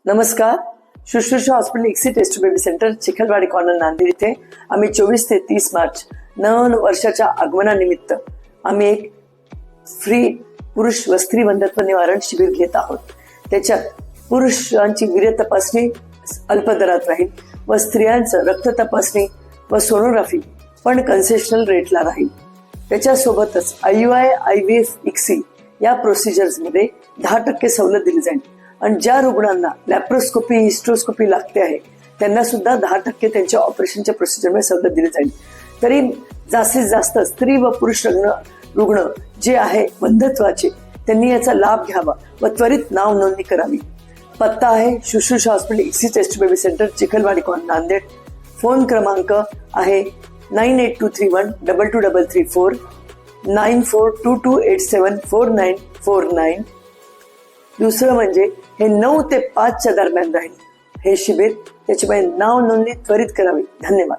नमस्कार. शुश्रूषा हॉस्पिटल एक्सी test baby centre Chikhalwadi corner Nanded इथे आम्ही 24 ते 30 मार्च नवीन वर्षाच्या आगमनानिमित्त आम्ही एक फ्री पुरुष व स्त्री बंधत्व निवारण शिबिर घेत आहोत. त्याच्यात पुरुषांची वीर्य तपासणी अल्प दरात राहील व स्त्रियांचं रक्त तपासणी व सोनोग्राफी पण कन्सेशनल रेटला राहील. त्याच्यासोबतच IUI IVF ICSI या प्रोसिजर्समध्ये 10% सवलत दिली जाईल आणि ज्या रुग्णांना लॅप्रोस्कोपी हिस्ट्रोस्कोपी लागते आहे त्यांना सुद्धा 10% त्यांच्या ऑपरेशनच्या प्रोसिजरमध्ये सवलत दिली जाईल. तरी जास्तीत जास्त स्त्री व पुरुष रुग्ण जे आहे बंधत्वाचे त्यांनी याचा लाभ घ्यावा व त्वरित नाव नोंदणी करावी. पत्ता आहे शुश्रूषा हॉस्पिटल एक्सी test baby centre Chikhalwadi corner Nanded. Phone क्रमांक आहे 9823122334 9422874949. दुसरं म्हणजे हे 9 ते 5 दरम्यान राहील हे शिबिर. त्याच्यामुळे नाव नोंदणी त्वरित करावी. धन्यवाद.